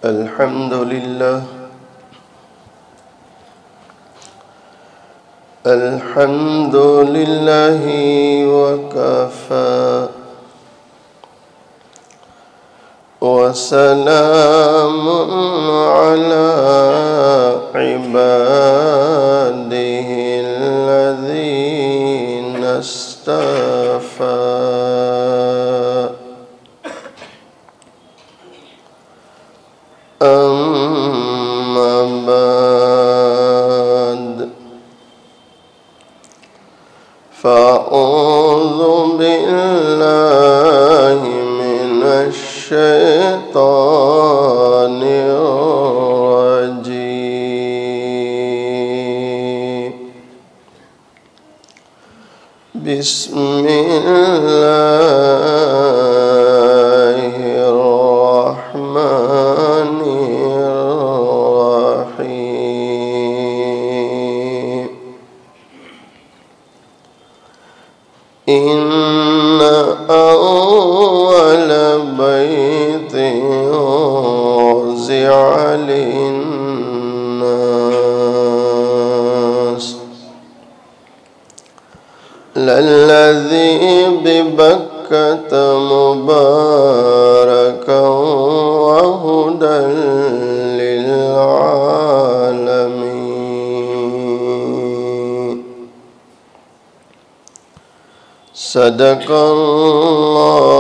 الحمد لله وكفى وسلام على عباده الذين اصطفى أما بعد فأعوذ بالله من الشيطان الرجيم بسم الله الرحمن الرحيم إن أول بيت وضع للناس للذي ببكة مباركا وهدى للعالمين صدق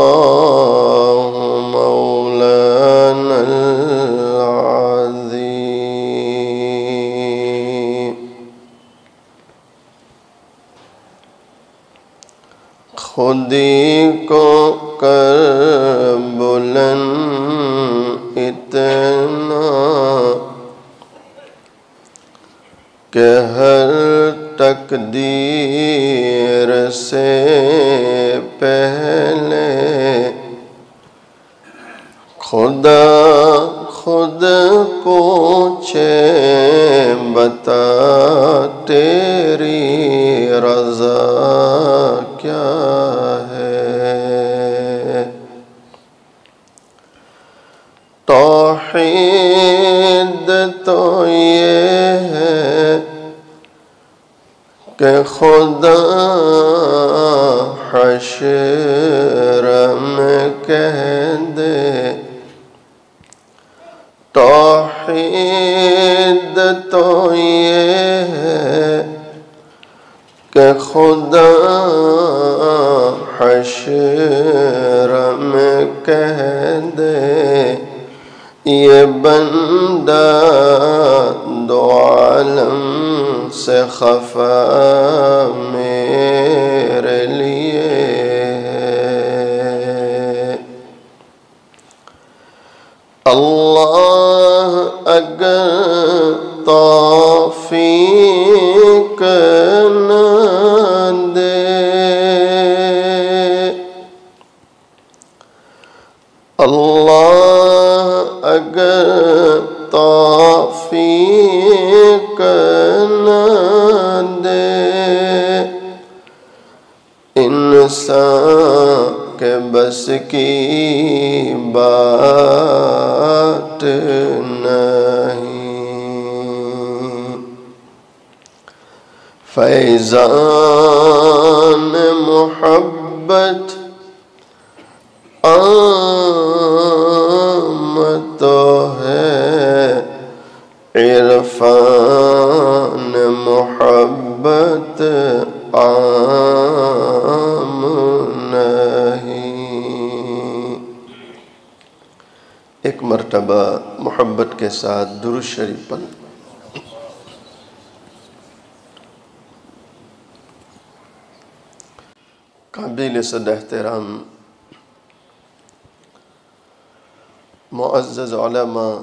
الله مولانا العظيم خودی کو کر بلند اتنا کہ ہر تقدیر سے پہلے خدا خود پوچھے بتا تیری رضا کیا ہے توحید تو یہ ہے کہ خدا حشر میں کہہ دے توحید تو یہ ہے کہ خدا حشر میں کہہ دے یہ بندہ دو عالم سے خفا میرے لیے ہے اللہ اگر توفیق نہ دے اللہ اگر توفیق نہ دے انسان کے بس کی بات نہیں فیضان محبت عام تو ہے عرفان محبت عام نہیں ایک مرتبہ محبت کے ساتھ درود شریف پڑھ قابل صد احترام معزز علماء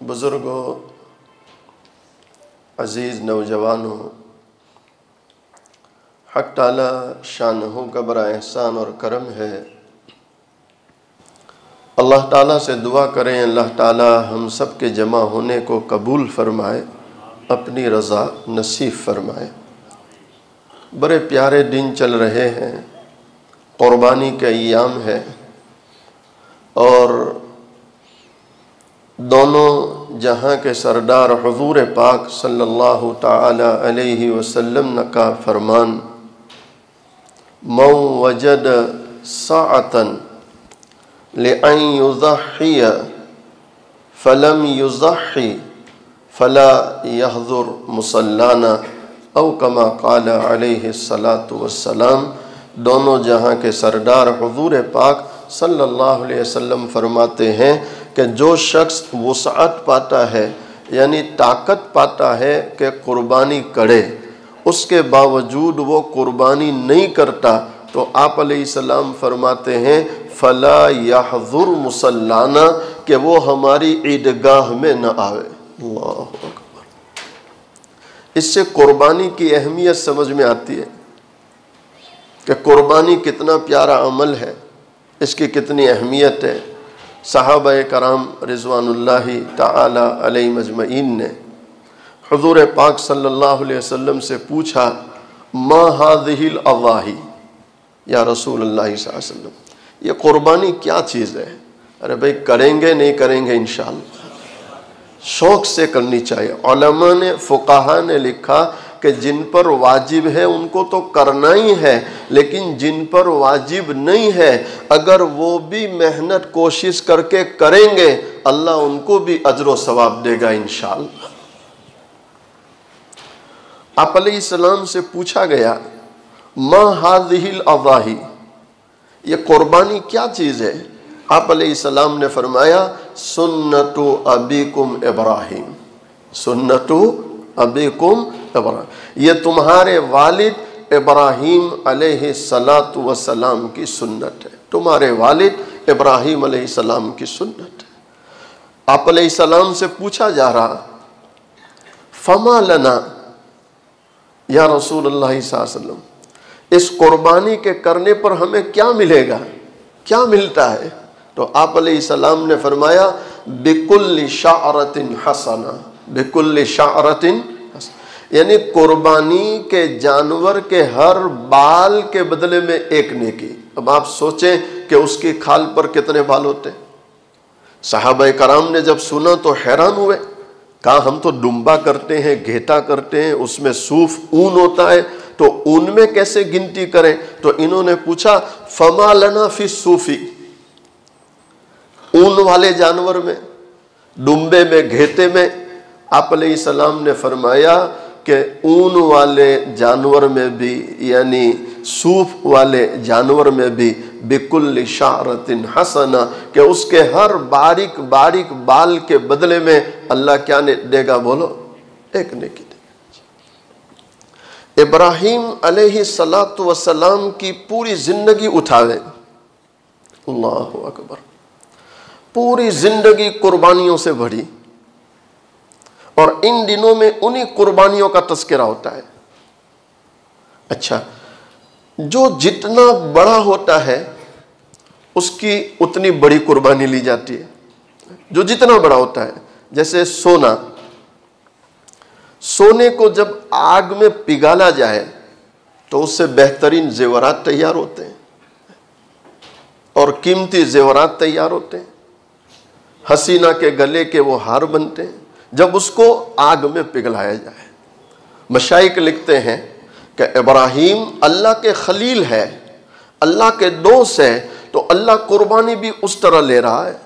بزرگوں عزیز نوجوانوں حق تعالی شانہ کا بڑا احسان اور کرم ہے اللہ تعالیٰ سے دعا کریں اللہ تعالیٰ ہم سب کے جمع ہونے کو قبول فرمائے اپنی رضا نصیب فرمائے بڑے پیارے دن چل رہے ہیں قربانی کے ایام ہے اور دونوں جہاں کے سردار حضور پاک صلی اللہ تعالی علیہ وسلم کا فرمان، من وجد ساعة لأن يضحي فلم يضحي فلا يحضر مصلانا او کما قال علیہ الصلاۃ والسلام۔ دونوں جہاں کے سردار حضور پاک صلی اللہ علیہ وسلم فرماتے ہیں کہ جو شخص وسعت پاتا ہے، یعنی طاقت پاتا ہے کہ قربانی کرے، اس کے باوجود وہ قربانی نہیں کرتا، تو آپ علیہ السلام فرماتے ہیں فلا یحضر مصلانا، کہ وہ ہماری عیدگاہ میں نہ آوے۔ اللہ اکبر۔ اس سے قربانی کی اہمیت سمجھ میں آتی ہے کہ قربانی کتنا پیارا عمل ہے، اس کی کتنی اہمیت ہے۔ صحابہ کرام رضوان اللہ تعالی علیہ مجمعین نے حضور پاک صلی اللہ علیہ وسلم سے پوچھا، ما هذه الاضاحی، یا رسول اللہ صلی اللہ علیہ وسلم یہ قربانی کیا چیز ہے؟ ارے بھائی کریں گے نہیں کریں گے انشاءاللہ، شوق سے کرنی چاہیے۔ علماء نے، فقہاء نے لکھا کہ جن پر واجب ہے ان کو تو کرنا ہی ہے، لیکن جن پر واجب نہیں ہے اگر وہ بھی محنت کوشش کر کے کریں گے، اللہ ان کو بھی اجر و ثواب دے گا انشاءاللہ۔ آپ علیہ السلام سے پوچھا گیا، ما هذه الاضاحی، یہ قربانی کیا چیز ہے؟ آپ علیہ السلام نے فرمایا، سنت ابیکم ابراہیم، سنت ابیکم ابراہیم، یہ تمہارے والد ابراہیم علیہ السلام کی سنت ہے، تمہارے والد ابراہیم علیہ السلام کی سنت ہے۔ آپ علیہ السلام سے پوچھا جا رہا، فما لنا یا رسول اللہ صلی اللہ علیہ وسلم، اس قربانی کے کرنے پر ہمیں کیا ملے گا، کیا ملتا ہے؟ تو آپ علیہ السلام نے فرمایا، بِكُلِّ شَعْرَةٍ حَسَنَةٍ، بِكُلِّ شَعْرَةٍ حَسَنَةٍ، یعنی قربانی کے جانور کے ہر بال کے بدلے میں ایک نیکی۔ اب آپ سوچیں کہ اس کی کھال پر کتنے بال ہوتے ہیں۔ صحابہ کرام نے جب سنا تو حیران ہوئے، کہا ہم تو ڈمبا کرتے ہیں، گھیٹا کرتے ہیں، اس میں صوف اون ہوتا ہے، تو اون میں کیسے گنتی کریں؟ تو انہوں نے پوچھا، فما لنا فی الصوفی، اون والے جانور میں، ڈمبے میں، گھیٹے میں۔ آپ علیہ السلام نے فرمایا کہ اون والے جانور میں بھی، یعنی صوف والے جانور میں بھی، بِكُلِّ شَعْرَةٍ حَسَنَةٍ، کہ اس کے ہر باریک باریک بال کے بدلے میں اللہ کیا دے گا؟ بولو، ایک نیکی دے گا۔ ابراہیم علیہ السلام کی پوری زندگی اٹھاوے، اللہ اکبر، پوری زندگی قربانیوں سے بھری، اور ان دنوں میں انہی قربانیوں کا تذکرہ ہوتا ہے۔ اچھا، جو جتنا بڑا ہوتا ہے اس کی اتنی بڑی قربانی لی جاتی ہے، جو جتنا بڑا ہوتا ہے۔ جیسے سونا، سونے کو جب آگ میں پگھالا جائے تو اس سے بہترین زیورات تیار ہوتے ہیں، اور قیمتی زیورات تیار ہوتے ہیں، حسینہ کے گلے کے وہ ہار بنتے ہیں جب اس کو آگ میں پگھلایا جائے۔ مشائخ لکھتے ہیں کہ ابراہیم اللہ کے خلیل ہے، اللہ کے دوست ہے، تو اللہ قربانی بھی اس طرح لے رہا ہے۔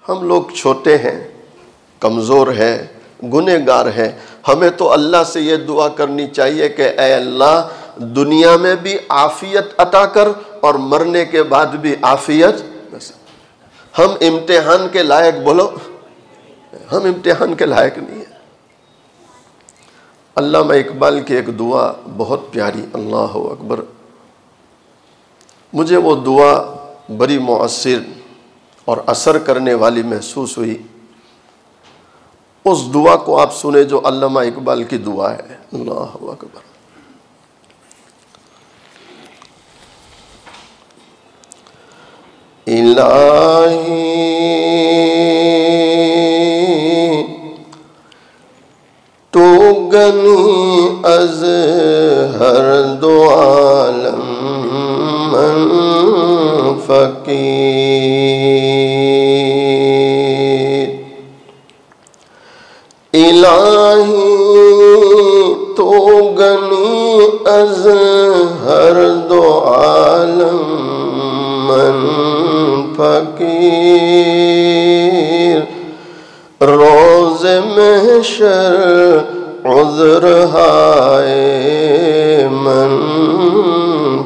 ہم لوگ چھوٹے ہیں، کمزور ہیں، گنہگار ہیں، ہمیں تو اللہ سے یہ دعا کرنی چاہیے کہ اے اللہ دنیا میں بھی عافیت عطا کر اور مرنے کے بعد بھی عافیت۔ ہم امتحان کے لائق، بولو، ہم امتحان کے لائق نہیں ہیں۔ علامہ اقبال کی ایک دعا بہت پیاری، اللہ اکبر، مجھے وہ دعا بڑی مؤثر اور اثر کرنے والی محسوس ہوئی۔ اس دعا کو آپ سنیں جو علامہ اقبال کی دعا ہے، اللہ اکبر۔ الہی تو گنی از ہر دو عالم من فقیر، الہی تو گنی از ہر دو عالم من فقیر روز محشر عذر ہائے من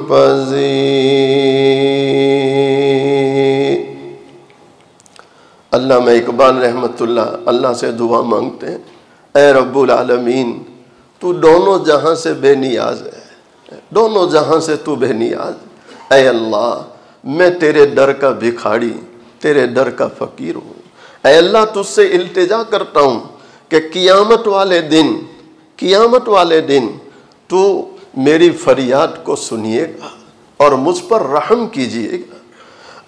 پذیر۔ علامہ اقبال رحمۃ اللہ سے دعا مانگتے ہیں، اے رب العالمین تو دونوں جہاں سے بے نیاز ہے، دونوں جہاں سے تو بے نیاز، اے اللہ میں تیرے در کا بھکھاڑی، تیرے در کا فقیر ہوں، اے اللہ تجھ سے التجا کرتا ہوں کہ قیامت والے دن تو میری فریاد کو سنیے گا اور مجھ پر رحم کیجئے گا۔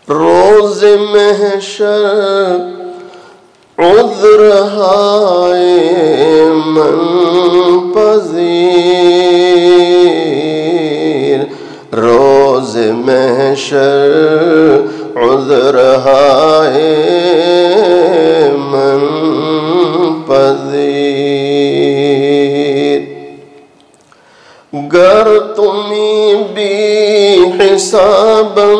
روز محشر عذر ہائے من پذیر، روز محشر عذر ہائے من پذیر۔ گر تمہیں بھی حساباً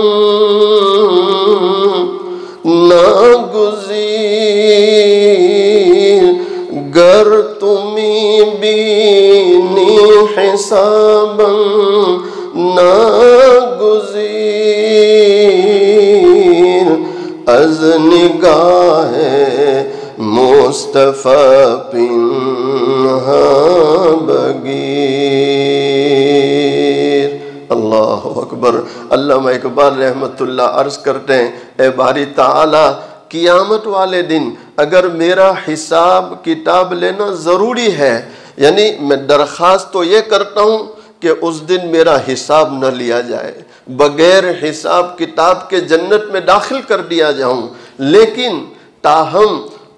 ناگزیر، گر تمہیں بھی حساباً ناگزیر، از نگاہ مصطفیٰ پنہاں بگیر۔ اللہ اکبر۔ علامہ اقبال رحمۃ اللہ عرض کرتے ہیں، اے باری تعالیٰ قیامت والے دن اگر میرا حساب کتاب لینا ضروری ہے، یعنی میں درخواست تو یہ کرتا ہوں کہ اس دن میرا حساب نہ لیا جائے، بغیر حساب کتاب کے جنت میں داخل کر دیا جاؤں، لیکن تاہم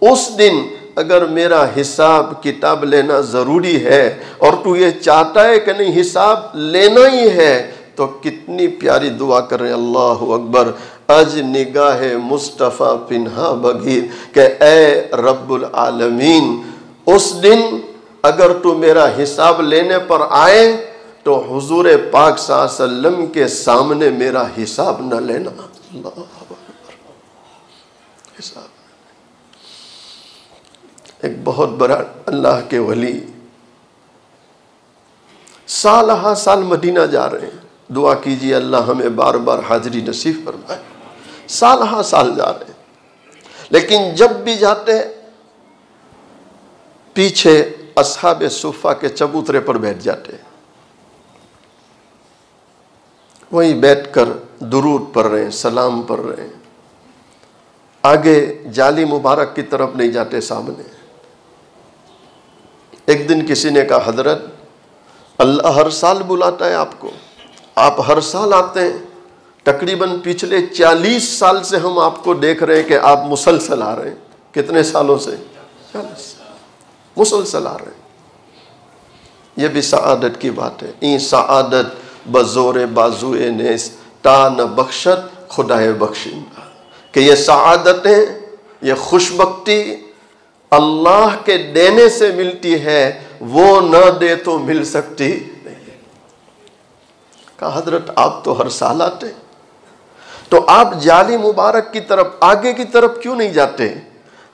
اس دن اگر میرا حساب کتاب لینا ضروری ہے اور تو یہ چاہتا ہے کہ نہیں حساب لینا ہی ہے، تو کتنی پیاری دعا کر رہے ہیں، اللہ اکبر، اج نگاہ مصطفیٰ پنہا بگیر، کہ اے رب العالمین اس دن اگر تو میرا حساب لینے پر آئے تو حضور پاک صلی اللہ علیہ وسلم کے سامنے میرا حساب نہ لینا۔ اللہ اکبر۔ حساب ایک بہت بڑا اللہ کے ولی سال ہا سال مدینہ جا رہے ہیں، دعا کیجئے اللہ ہمیں بار بار حاضری نصیب فرمائے، سال ہا سال جا رہے ہیں، لیکن جب بھی جاتے پیچھے اصحاب صفہ کے چبوترے پر بیٹھ جاتے، وہیں بیٹھ کر درود پڑھ رہے ہیں، سلام پڑھ رہے ہیں، آگے جالی مبارک کی طرف نہیں جاتے سامنے۔ ایک دن کسی نے کہا، حضرت اللہ ہر سال بلاتا ہے آپ کو، آپ ہر سال آتے ہیں، تقریباً پچھلے 40 سال سے ہم آپ کو دیکھ رہے ہیں کہ آپ مسلسل آ رہے ہیں۔ کتنے سالوں سے؟ 40 سال مسلسل آ رہے ہیں۔ یہ بھی سعادت کی بات ہے، این سعادت بزور بازوئے نیس تا نہ بخشت خدائے بخشندہ، کہ یہ سعادتیں، یہ خوشبختی اللہ کے دینے سے ملتی ہے، وہ نہ دے تو مل سکتی نہیں۔ کہا حضرت آپ تو ہر سال آتے، تو آپ جالی مبارک کی طرف آگے کی طرف کیوں نہیں جاتے؟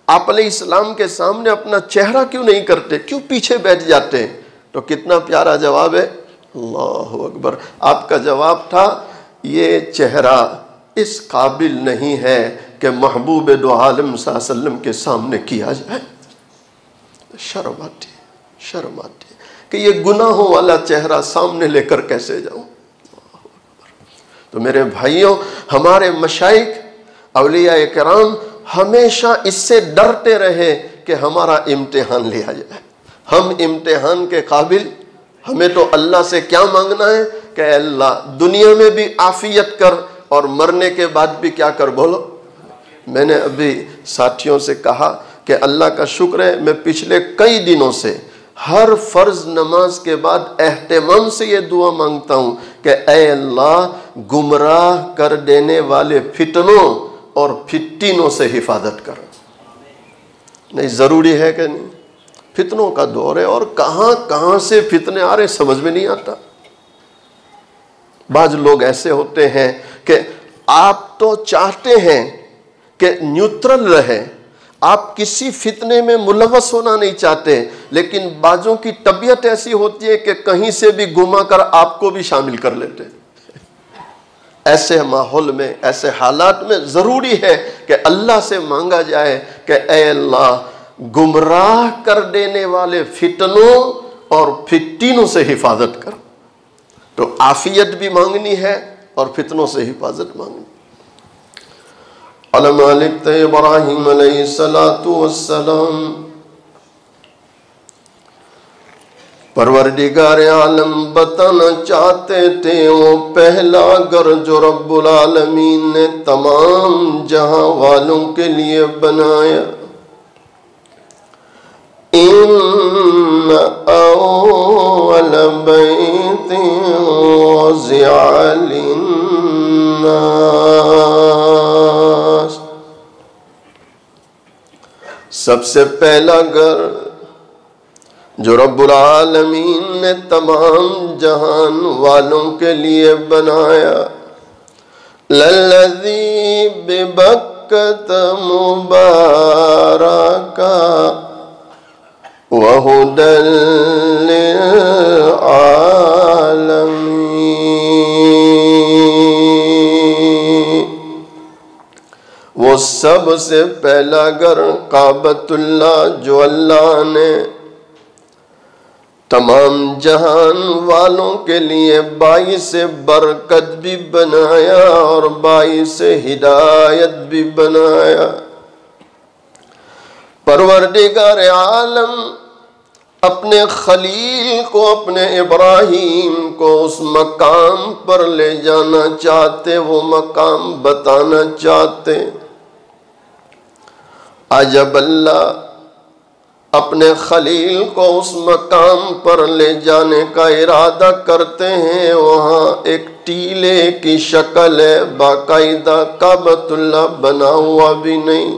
آپ علیہ السلام کے سامنے اپنا چہرہ کیوں نہیں کرتے؟ کیوں پیچھے بیٹھ جاتے؟ تو کتنا پیارا جواب ہے، اللہ اکبر۔ آپ کا جواب تھا، یہ چہرہ اس قابل نہیں ہے کہ محبوب دو عالم صلی اللہ علیہ وسلم کے سامنے کیا جائے۔ شرم آتی کہ یہ گناہوں والا چہرہ سامنے لے کر کیسے جاؤں۔ تو میرے بھائیوں، ہمارے مشائخ اولیاء کرام ہمیشہ اس سے ڈرتے رہے کہ ہمارا امتحان لیا جائے، ہم امتحان کے قابل، ہمیں تو اللہ سے کیا مانگنا ہے کہ اے اللہ دنیا میں بھی عافیت کر اور مرنے کے بعد بھی کیا کر، بولو۔ میں نے ابھی ساتھیوں سے کہا کہ اللہ کا شکر ہے، میں پچھلے کئی دنوں سے ہر فرض نماز کے بعد اہتمام سے یہ دعا مانگتا ہوں کہ اے اللہ گمراہ کر دینے والے فتنوں اور فتنوں سے حفاظت کر۔ نہیں ضروری ہے کہ نہیں؟ فتنوں کا دور ہے، اور کہاں کہاں سے فتنے آ رہے سمجھ میں نہیں آتا۔ بعض لوگ ایسے ہوتے ہیں کہ آپ تو چاہتے ہیں کہ نیوٹرل رہے، آپ کسی فتنے میں ملوث ہونا نہیں چاہتے، لیکن بعضوں کی طبیعت ایسی ہوتی ہے کہ کہیں سے بھی گھما کر آپ کو بھی شامل کر لیتے۔ ایسے ماحول میں، ایسے حالات میں ضروری ہے کہ اللہ سے مانگا جائے کہ اے اللہ گمراہ کر دینے والے فتنوں اور فتنوں سے حفاظت کر۔ تو عافیت بھی مانگنی ہے اور فتنوں سے حفاظت مانگنی۔ علماء لکھتے ہیں ابراہیم علیہ السلام پروردگار عالم بتانا چاہتے تھے وہ پہلا گھر جو رب العالمین نے تمام جہاں والوں کے لیے بنایا۔ ان اول بیت وضع للناس، سب سے پہلا گھر جو رب العالمین نے تمام جہان والوں کے لیے بنایا، للذی ببکۃ مبارکا وہدی للعالمین، وہ سب سے پہلا گھر کعبۃ اللہ جو اللہ نے تمام جہان والوں کے لیے باعث برکت بھی بنایا اور باعث ہدایت بھی بنایا۔ پروردگار عالم اپنے خلیل کو، اپنے ابراہیم کو اس مقام پر لے جانا چاہتے، وہ مقام بتانا چاہتے۔ عجب اللہ اپنے خلیل کو اس مقام پر لے جانے کا ارادہ کرتے ہیں، وہاں ایک ٹیلے کی شکل ہے، باقاعدہ کعبۃ اللہ بنا ہوا بھی نہیں۔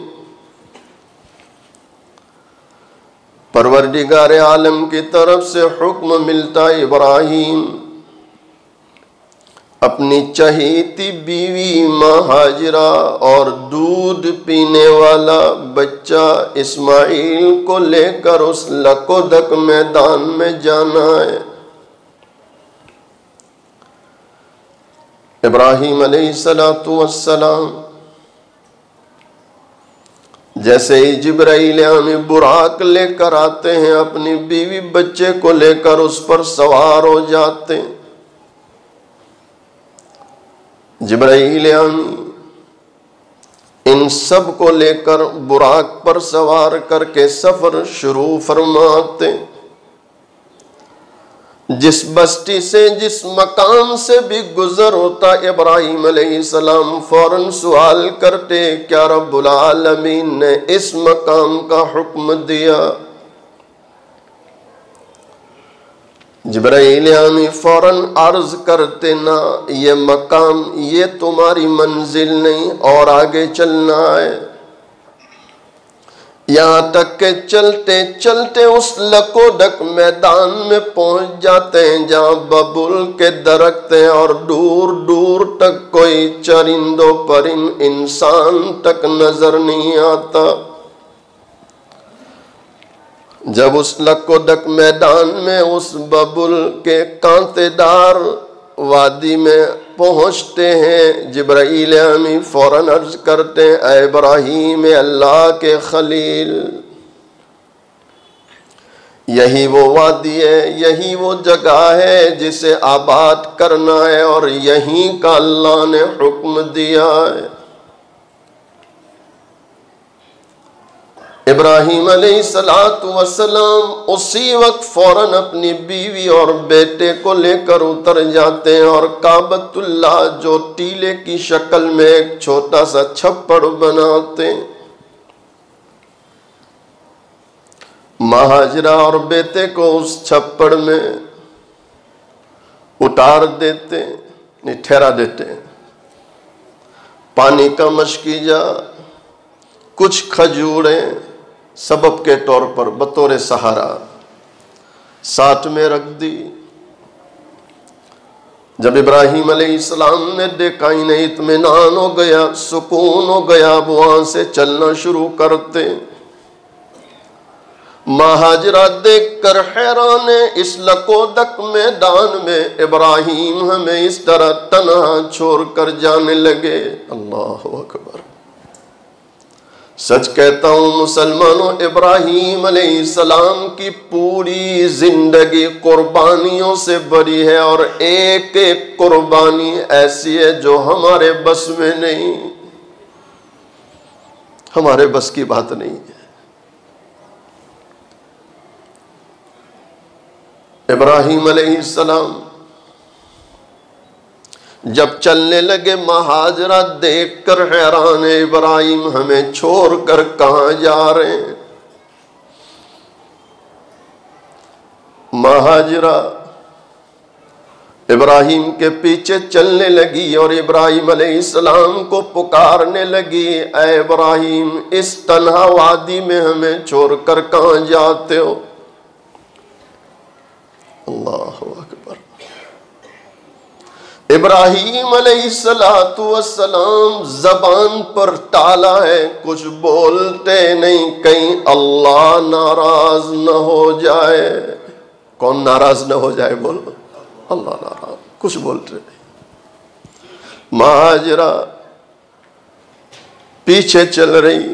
پروردگار عالم کی طرف سے حکم ملتا، ابراہیم اپنی چہیتی بیوی ماں ہاجرہ اور دودھ پینے والا بچہ اسماعیل کو لے کر اس لکودک میدان میں جانا ہے۔ ابراہیم علیہ السلام جیسے ہی جبرائیل امین براق لے کر آتے ہیں، اپنی بیوی بچے کو لے کر اس پر سوار ہو جاتے ہیں۔ جبرائیل امین ان سب کو لے کر براق پر سوار کر کے سفر شروع فرماتے۔ جس بستی سے، جس مقام سے بھی گزر ہوتا، ابراہیم علیہ السلام فوراً سوال کرتے، کیا رب العالمین نے اس مقام کا حکم دیا؟ جبرائیل امین فوراً عرض کرتے، نہ، یہ مقام، یہ تمہاری منزل نہیں، اور آگے چلنا ہے۔ یہاں تک کہ چلتے چلتے اس لکودک میدان میں پہنچ جاتے ہیں جہاں ببول کے درخت ہیں، اور دور دور تک کوئی چرند و پرند انسان تک نظر نہیں آتا۔ جب اس لکودک میدان میں اس ببول کے کانٹے دار وادی میں پہنچتے ہیں، جبرائیل امین فوراً عرض کرتے ہیں، اے ابراہیم، اللہ کے خلیل، یہی وہ وادی ہے، یہی وہ جگہ ہے جسے آباد کرنا ہے، اور یہیں کا اللہ نے حکم دیا ہے۔ ابراہیم علیہ السلام اسی وقت فوراً اپنی بیوی اور بیٹے کو لے کر اتر جاتے ہیں، اور کعبۃ اللہ جو ٹیلے کی شکل میں ایک چھوٹا سا چھپڑ بناتے ہیں، ماں ہاجرہ اور بیٹے کو اس چھپڑ میں اتار دیتے، ٹھہرا دیتے ہیں۔ پانی کا مشکیجہ، کچھ کھجوریں، سبب کے طور پر بطور سہارا ساتھ میں رکھ دی۔ جب ابراہیم علیہ السلام نے دیکھا انہیں اطمینان ہو گیا، سکون ہو گیا، اب وہاں سے چلنا شروع کرتے۔ ماں ہاجرہ دیکھ کر حیران ہے، اس لکودک میدان میں ابراہیم ہمیں اس طرح تنہا چھوڑ کر جانے لگے۔ اللہ اکبر۔ سچ کہتا ہوں مسلمانوں، ابراہیم علیہ السلام کی پوری زندگی قربانیوں سے بھری ہے، اور ایک ایک قربانی ایسی ہے جو ہمارے بس میں نہیں، ہمارے بس کی بات نہیں ہے۔ ابراہیم علیہ السلام جب چلنے لگے، ماں ہاجرہ دیکھ کر حیران ہے، ابراہیم ہمیں چھوڑ کر کہاں جا رہے ہیں؟ ماں ہاجرہ ابراہیم کے پیچھے چلنے لگی اور ابراہیم علیہ السلام کو پکارنے لگی، اے ابراہیم، اس تنہا وادی میں ہمیں چھوڑ کر کہاں جاتے ہو؟ اللہ اکبر۔ ابراہیم علیہ السلام زبان پر تالا ہے، کچھ بولتے نہیں، کہیں اللہ ناراض نہ ہو جائے۔ کون ناراض نہ ہو جائے؟ بولو، اللہ ناراض، کچھ بولتے نہیں۔ ماں ہاجرہ پیچھے چل رہی،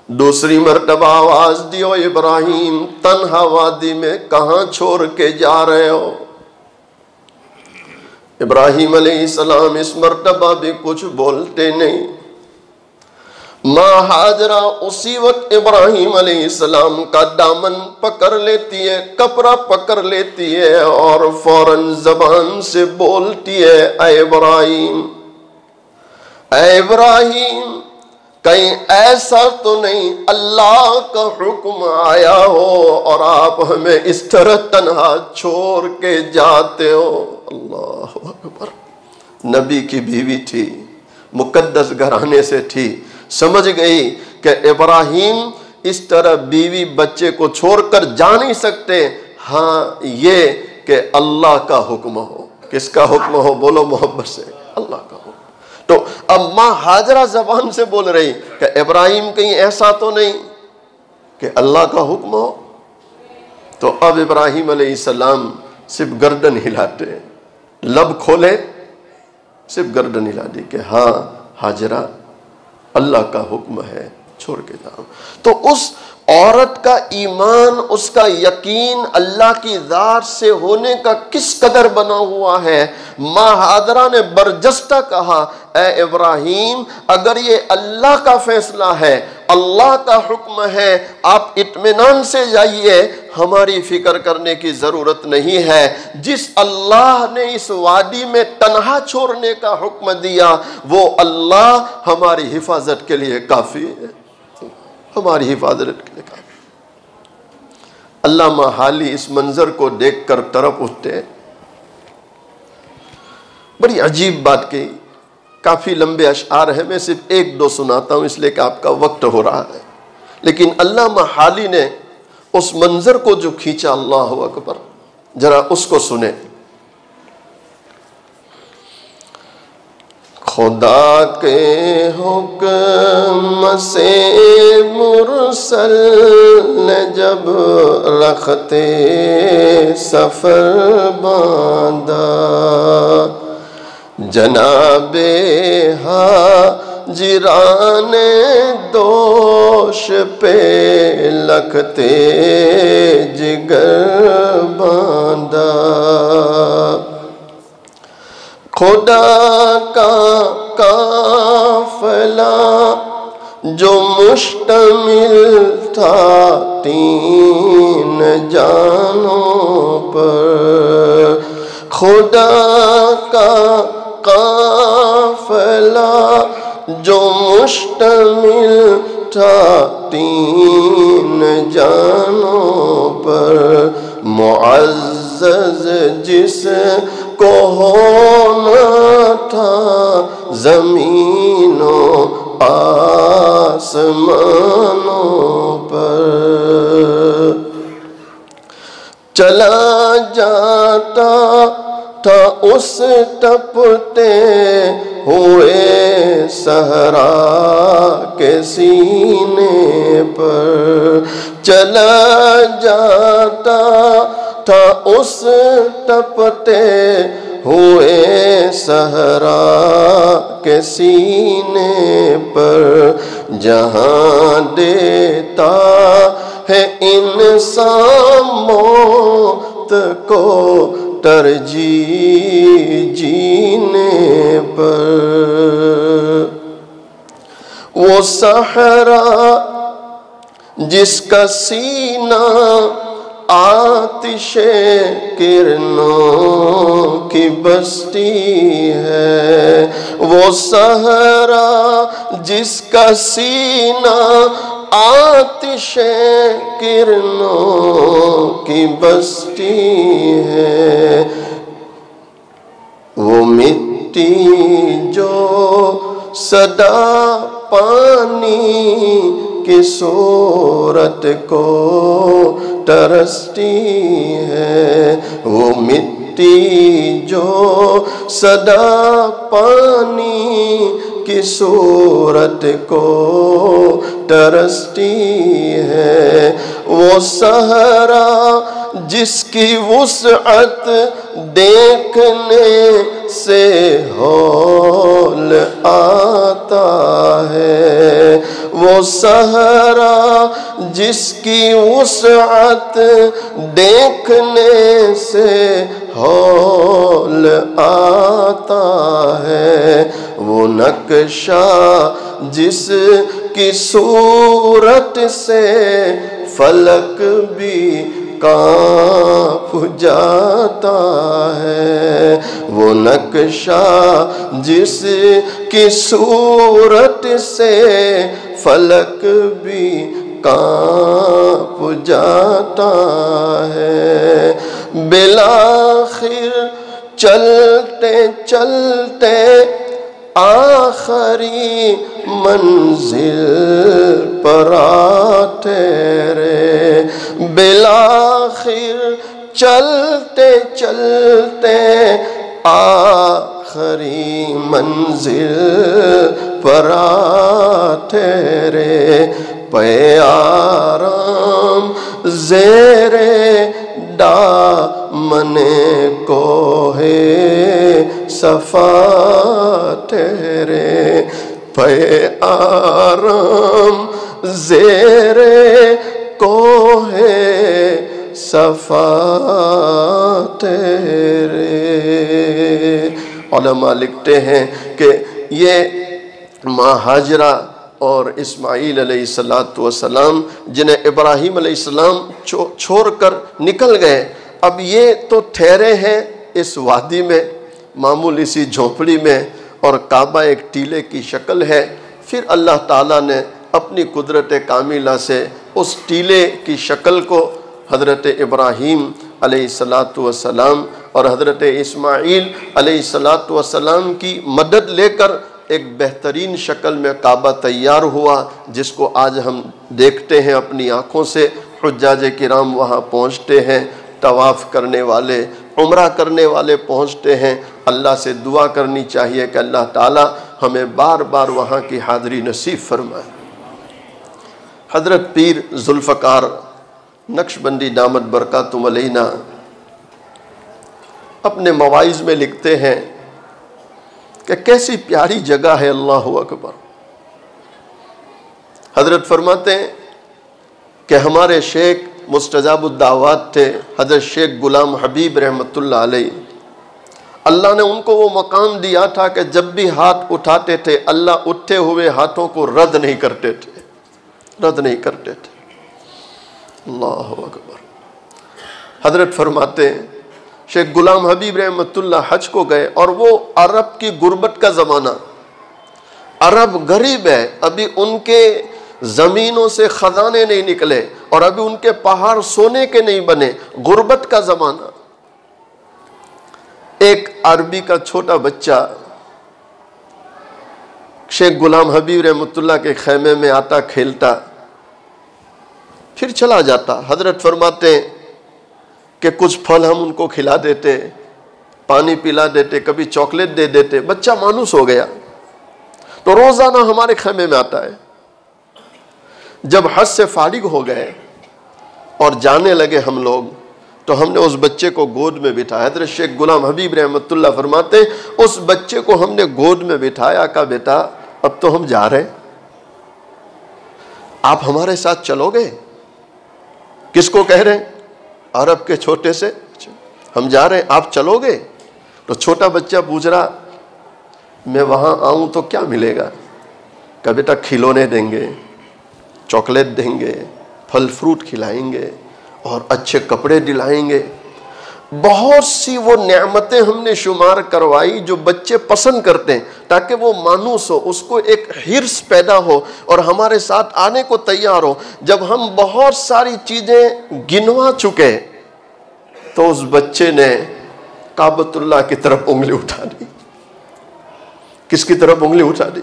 دوسری مرتبہ آواز دی، او ابراہیم، تنہا وادی میں کہاں چھوڑ کے جا رہے ہو؟ ابراہیم علیہ السلام اس مرتبہ بھی کچھ بولتے نہیں۔ ماں ہاجرہ اسی وقت ابراہیم علیہ السلام کا دامن پکڑ لیتی ہے، کپڑا پکڑ لیتی ہے، اور فوراً زبان سے بولتی ہے، اے ابراہیم، اے ابراہیم، کہیں ایسا تو نہیں اللہ کا حکم آیا ہو اور آپ ہمیں اس طرح تنہا چھوڑ کے جاتے ہو؟ اللہ اکبر۔ نبی کی بیوی تھی، مقدس گھرانے سے تھی، سمجھ گئی کہ ابراہیم اس طرح بیوی بچے کو چھوڑ کر جا نہیں سکتے، ہاں یہ کہ اللہ کا حکم ہو۔ کس کا حکم ہو؟ بولو محبت سے، اللہ کا حکم۔ تو اب ماں ہاجرہ زبان سے بول رہی کہ ابراہیم کہیں ایسا تو نہیں کہ اللہ کا حکم ہو؟ تو اب ابراہیم علیہ السلام صرف گردن ہلاتے، لب کھولے، صرف گردن ہلا دی کہ ہاں ہاجرہ، اللہ کا حکم ہے، چھوڑ کے جاؤ۔ تو اس عورت کا ایمان، اس کا یقین اللہ کی ذات سے ہونے کا کس قدر بنا ہوا ہے۔ ماں ہاجرہ نے برجستہ کہا، اے ابراہیم، اگر یہ اللہ کا فیصلہ ہے، اللہ کا حکم ہے، آپ اطمینان سے جائیے، ہماری فکر کرنے کی ضرورت نہیں ہے۔ جس اللہ نے اس وادی میں تنہا چھوڑنے کا حکم دیا، وہ اللہ ہماری حفاظت کے لیے کافی ہے، ہماری حفاظت کے لیے کافی۔ علامہ حالی اس منظر کو دیکھ کر تڑپ اٹھتے، بڑی عجیب بات کی، کافی لمبے اشعار ہیں، میں صرف ایک دو سناتا ہوں اس لیے کہ آپ کا وقت ہو رہا ہے، لیکن علامہ حالی نے اس منظر کو جو کھینچا، اللہ اکبر، ذرا اس کو سنیں۔ خدا کے حکم سے مرسل نے جب رختے سفر باندھا، جناب حاجران دوش پہ لکھتے جگر باندھا، خدا کا قافلہ جو مشتمل تھا 3 جانوں پر، خدا کا قافلہ جو مشتمل تھا 3 جانوں پر، معزز جس کو ہونا تھا زمین و آسمانوں چلا جاتا تھا اس تپتے ہوئے صحرا کے سینے پر، چلا جاتا تھا اس تپتے ہوئے صحرا کے سینے پر، جہاں دیتا ہے انسان موت کو ترجیح جینے پر۔ وہ صحرا جس کا سینہ آتش کرنوں کی بستی ہے، وہ صحرا جس کا سینہ آتش کرنوں کی بستی ہے، وہ مٹی جو صدا پانی کی صورت کو ترستی ہے، وہ مٹی جو صدا پانی کی صورت کو ترستی ہے، وہ صحرا جس کی وسعت دیکھنے سے ہول آتا ہے، وہ صحرا جس کی وسعت دیکھنے سے ہول آتا ہے، وہ نقشہ جس کی صورت سے فلک بھی کانپ جاتا ہے، وہ نقشہ جس کی صورت سے فلک بھی کانپ جاتا ہے، بالآخر چلتے چلتے آخری منزل پر آ ٹھہرے، بالآخر چلتے چلتے آخری منزل پر آ ٹھہرے، پے آرام زیر دامن کوہ صفا ٹھہرے، پے آرام زیر کوہ صفا ٹھہرے۔ علماء لکھتے ہیں کہ یہ ماں ہاجرہ اور اسماعیل علیہ السلام جنہیں ابراہیم علیہ السلام چھوڑ کر نکل گئے، اب یہ تو ٹھہرے ہیں اس وادی میں، معمولی سی جھونپڑی میں، اور کعبہ ایک ٹیلے کی شکل ہے۔ پھر اللہ تعالیٰ نے اپنی قدرت کاملہ سے اس ٹیلے کی شکل کو حضرت ابراہیم علیہ السلام اور حضرت اسماعیل علیہ السلام کی مدد لے کر ایک بہترین شکل میں کعبہ تیار ہوا، جس کو آج ہم دیکھتے ہیں اپنی آنکھوں سے۔ حجاج کرام وہاں پہنچتے ہیں، طواف کرنے والے، عمرہ کرنے والے پہنچتے ہیں۔ اللہ سے دعا کرنی چاہیے کہ اللہ تعالی ہمیں بار بار وہاں کی حاضری نصیب فرمائے۔ حضرت پیر ذوالفقار نقشبندی دامت برکاتہم علینا اپنے مواعظ میں لکھتے ہیں کہ کیسی پیاری جگہ ہے، اللہ اکبر۔ حضرت فرماتے ہیں کہ ہمارے شیخ مستجاب الدعوات تھے، حضرت شیخ غلام حبیب رحمۃ اللہ علیہ، اللہ نے ان کو وہ مقام دیا تھا کہ جب بھی ہاتھ اٹھاتے تھے اللہ اٹھے ہوئے ہاتھوں کو رد نہیں کرتے تھے، رد نہیں کرتے تھے۔ اللہ اکبر۔ حضرت فرماتے ہیں شیخ غلام حبیب رحمۃ اللہ حج کو گئے، اور وہ عرب کی غربت کا زمانہ، عرب غریب ہے، ابھی ان کے زمینوں سے خزانے نہیں نکلے اور ابھی ان کے پہاڑ سونے کے نہیں بنے، غربت کا زمانہ۔ ایک عربی کا چھوٹا بچہ شیخ غلام حبیب رحمۃ اللہ کے خیمے میں آتا، کھیلتا، پھر چلا جاتا۔ حضرت فرماتے ہیں کہ کچھ پھل ہم ان کو کھلا دیتے، پانی پلا دیتے، کبھی چاکلیٹ دے دیتے، بچہ مانوس ہو گیا۔ تو روزانہ ہمارے خیمے میں آتا ہے۔ جب حج سے فارغ ہو گئے اور جانے لگے ہم لوگ، تو ہم نے اس بچے کو گود میں بٹھایا۔ حضرت شیخ غلام حبیب رحمۃ اللہ فرماتے ہیں اس بچے کو ہم نے گود میں بٹھایا، کہا بیٹا اب تو ہم جا رہے ہیں، آپ ہمارے ساتھ چلو گے؟ کس کو کہہ رہے ہیں؟ عرب کے چھوٹے سے، ہم جا رہے ہیں، آپ چلو گے؟ تو چھوٹا بچہ پوچھ رہا میں وہاں آؤں تو کیا ملے گا؟ کہ بیٹا کھلونے دیں گے، چاکلیٹ دیں گے، پھل فروٹ کھلائیں گے اور اچھے کپڑے دلائیں گے۔ بہت سی وہ نعمتیں ہم نے شمار کروائی جو بچے پسند کرتے ہیں، تاکہ وہ مانوس ہو، اس کو ایک حرص پیدا ہو اور ہمارے ساتھ آنے کو تیار ہو۔ جب ہم بہت ساری چیزیں گنوا چکے تو اس بچے نے کعبۃ اللہ کی طرف انگلی اٹھا دی۔ کس کی طرف انگلی اٹھا دی؟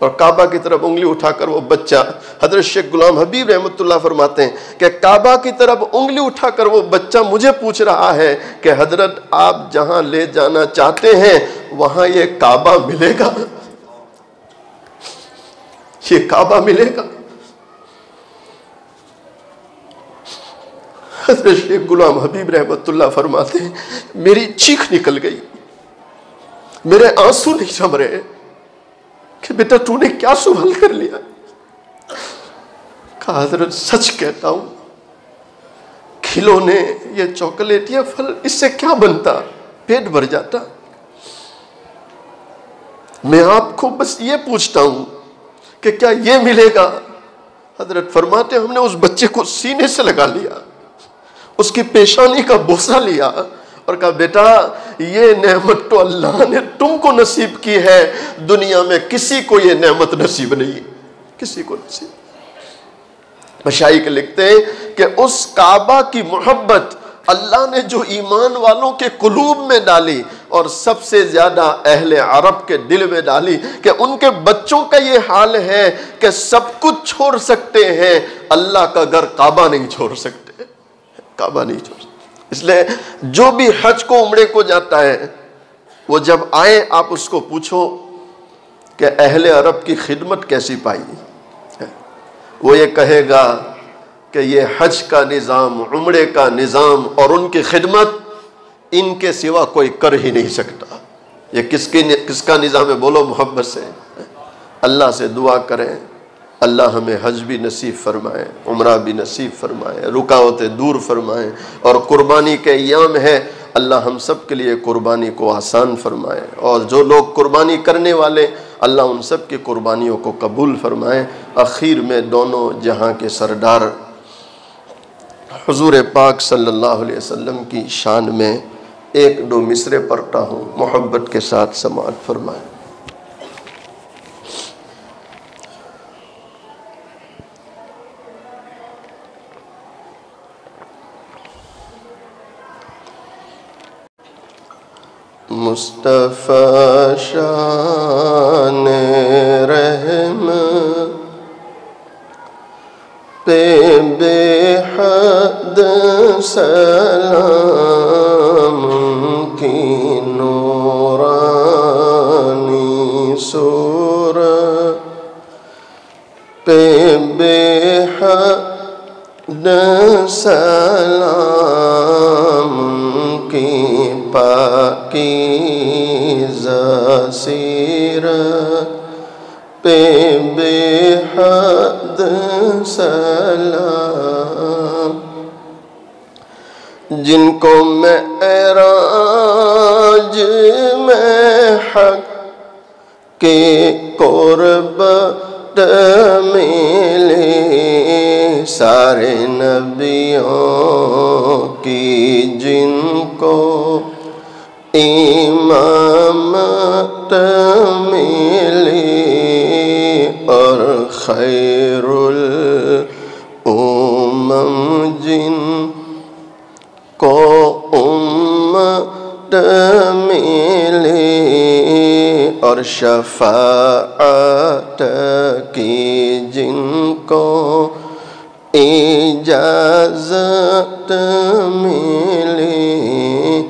اور کعبہ کی طرف انگلی اٹھا کر وہ بچہ، حضرت شیخ غلام حبیب رحمۃ اللہ فرماتے ہیں کہ کعبہ کی طرف انگلی اٹھا کر وہ بچہ مجھے پوچھ رہا ہے کہ حضرت آپ جہاں لے جانا چاہتے ہیں وہاں یہ کعبہ ملے گا؟ یہ کعبہ ملے گا؟ حضرت شیخ غلام حبیب رحمۃ اللہ فرماتے ہیں میری چیخ نکل گئی، میرے آنسو نہیں جم رہے کہ بیٹا تو نے کیا سوال کر لیا؟ کہا حضرت سچ کہتا ہوں، کھلونے، یہ چاکلیٹ، یہ پھل، اس سے کیا بنتا؟ پیٹ بھر جاتا۔ میں آپ کو بس یہ پوچھتا ہوں کہ کیا یہ ملے گا؟ حضرت فرماتے ہم نے اس بچے کو سینے سے لگا لیا، اس کی پیشانی کا بوسہ لیا اور کہا بیٹا یہ نعمت تو اللہ نے تم کو نصیب کی ہے، دنیا میں کسی کو یہ نعمت نصیب نہیں، کسی کو نصیب۔ مشائخ لکھتے ہیں کہ اس کعبہ کی محبت اللہ نے جو ایمان والوں کے قلوب میں ڈالی اور سب سے زیادہ اہل عرب کے دل میں ڈالی کہ ان کے بچوں کا یہ حال ہے کہ سب کچھ چھوڑ سکتے ہیں، اللہ کا گھر کعبہ نہیں چھوڑ سکتے، کعبہ نہیں چھوڑ سکتے۔ اس لیے جو بھی حج کو عمرے کو جاتا ہے وہ جب آئے آپ اس کو پوچھو کہ اہل عرب کی خدمت کیسی پائی، وہ یہ کہے گا کہ یہ حج کا نظام، عمرے کا نظام اور ان کی خدمت ان کے سوا کوئی کر ہی نہیں سکتا۔ یہ کس کا نظام ہے؟ بولو محبت سے۔ اللہ سے دعا کریں اللہ ہمیں حج بھی نصیب فرمائے، عمرہ بھی نصیب فرمائے، رکاوٹیں دور فرمائے، اور قربانی کے ایام ہے اللہ ہم سب کے لیے قربانی کو آسان فرمائے، اور جو لوگ قربانی کرنے والے اللہ ان سب کی قربانیوں کو قبول فرمائے۔ اخیر میں دونوں جہاں کے سردار حضور پاک صلی اللہ علیہ وسلم کی شان میں ایک دو مصرے پڑھتا ہوں، محبت کے ساتھ سماعت فرمائیں۔ مصطفیٰ شان رحم پہ بے حد سلام کی نورانی صورت پہ بے حد سلام کی پاکیزہ سیرت پہ بے حد سلام، جن کو معراج میں حق کے قرب ملے، سارے نبیوں کی جن کو امامت ملی، اور خیر الامم جن کو امت ملی، اور شفاعت کی جن کو اجازت ملی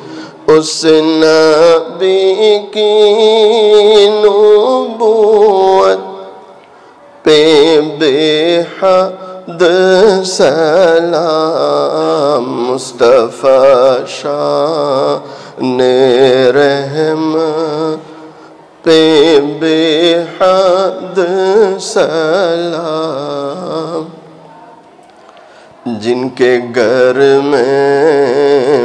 اس نبی کی نبوت پہ بے حد سلام مصطفیٰ شان رحم پہ بے حد سلام جن کے گھر میں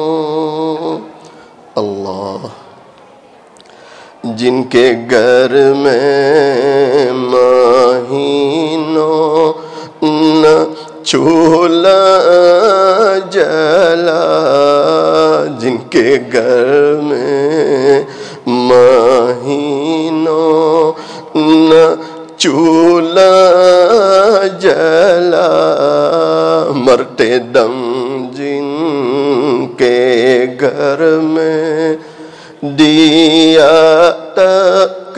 مہینوں اللہ جن کے گھر میں مہینوں نہ چولہا جلا جن کے گھر میں مہینوں نہ چولہا جلا مرتے دم جن کے گھر میں دیا تک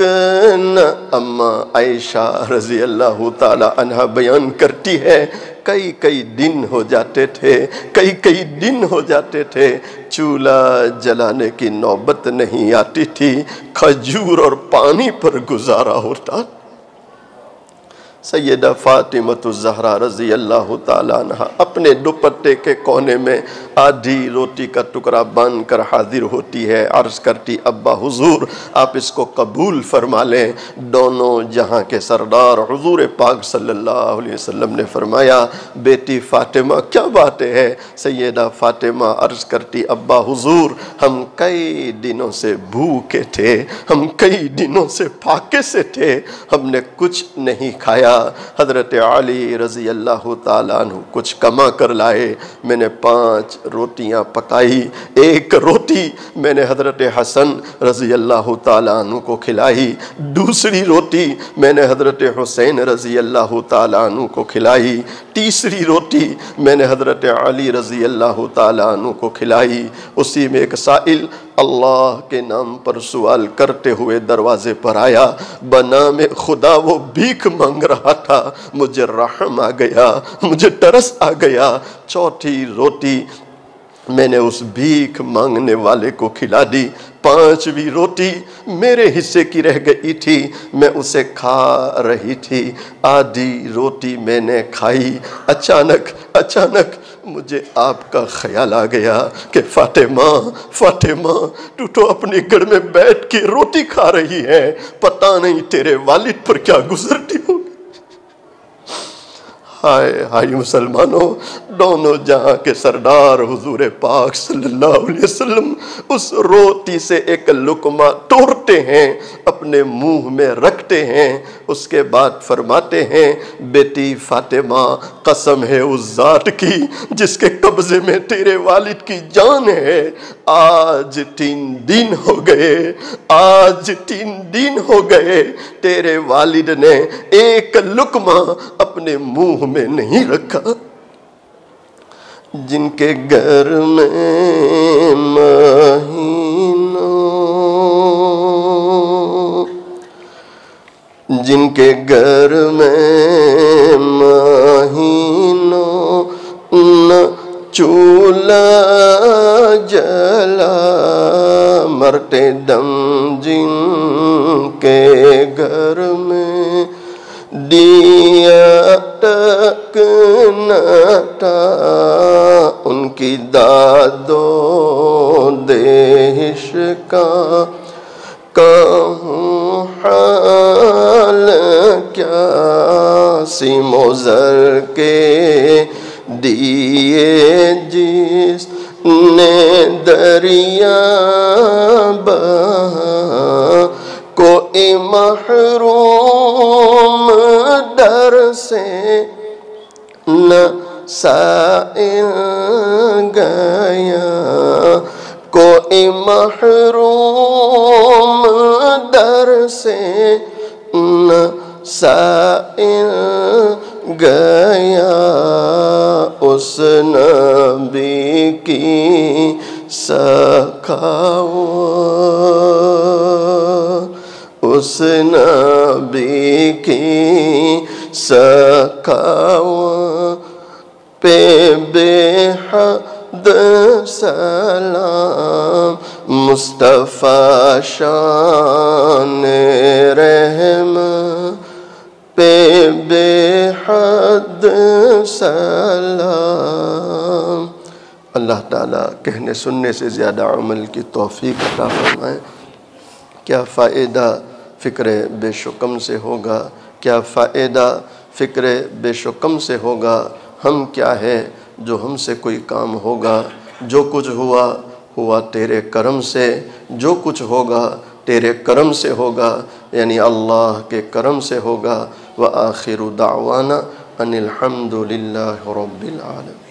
نہ اماں عائشہ رضی اللہ تعالی عنہ بیان کرتی ہے کئی دن ہو جاتے تھے کئی دن ہو جاتے تھے چولہا جلانے کی نوبت نہیں آتی تھی کھجور اور پانی پر گزارا ہوتا سیدہ فاطمۃ الزہرا رضی اللہ تعالیٰ عنہ اپنے دوپٹے کے کونے میں آدھی روٹی کا ٹکڑا باندھ کر حاضر ہوتی ہے عرض کرتی ابا حضور آپ اس کو قبول فرما لیں دونوں جہاں کے سردار حضور پاک صلی اللہ علیہ وسلم نے فرمایا بیٹی فاطمہ کیا بات ہے سیدہ فاطمہ عرض کرتی ابا حضور ہم کئی دنوں سے بھوکے تھے ہم کئی دنوں سے پھاکے سے تھے ہم نے کچھ نہیں کھایا حضرت علی رضی اللہ تعالیٰ عنہ کچھ کما کر لائے میں نے 5 روٹیاں پکائی ایک روٹی میں نے حضرت حسن رضی اللہ تعالیٰ عنہ کو کھلائی دوسری روٹی میں نے حضرت حسین رضی اللہ تعالیٰ عنہ کو کھلائی تیسری روٹی میں نے حضرت علی رضی اللہ تعالیٰ عنہ کو کھلائی اسی میں ایک سائل اللہ کے نام پر سوال کرتے ہوئے دروازے پر آیا بنام خدا وہ بھیک مانگ رہا تھا مجھے رحم آ گیا مجھے ترس آ گیا چوتھی روٹی میں نے اس بھیک مانگنے والے کو کھلا دی 5ویں روٹی میرے حصے کی رہ گئی تھی میں اسے کھا رہی تھی آدھی روٹی میں نے کھائی اچانک مجھے آپ کا خیال آ گیا کہ فاطمہ تو اپنے گھر میں بیٹھ کے روٹی کھا رہی ہے پتہ نہیں تیرے والد پر کیا گزرتی ہوگی ہائے مسلمانوں دونوں جہاں کے سردار حضور پاک صلی اللہ علیہ وسلم اس روٹی سے ایک لقمہ توڑتے ہیں اپنے منہ میں رکھتے ہیں اس کے بعد فرماتے ہیں بیٹی فاطمہ قسم ہے اس ذات کی جس کے قبضے میں تیرے والد کی جان ہے آج 3 دن ہو گئے تیرے والد نے ایک لقمہ اپنے منہ میں نہیں رکھا جن کے گھر میں مہینوں نہ چولہا جلا مرتے دم جن کے گھر میں دیا تک نہ تھا ان کی دادوں دیش کا کہوں حال کیا سیم و زر کے دیے جس نے دریا بہا کوئی محروم در سے نہ سائل گیا کوئی محروم در سے نہ سائل گیا اس نبی کی سخاوت اس نبی کی سخاوت مصطفیٰ شان رحم پہ بے حد سلام۔ اللہ تعالیٰ کہنے سننے سے زیادہ عمل کی توفیق عطا فرمائے۔ کیا فائدہ فکر بے شکم سے ہوگا، کیا فائدہ فکر بے شکم سے ہوگا، ہم کیا ہے جو ہم سے کوئی کام ہوگا، جو کچھ ہوا ہوا تیرے کرم سے، جو کچھ ہوگا تیرے کرم سے ہوگا، یعنی اللہ کے کرم سے ہوگا۔ وآخر دعوانا ان الحمد للہ رب العالمین۔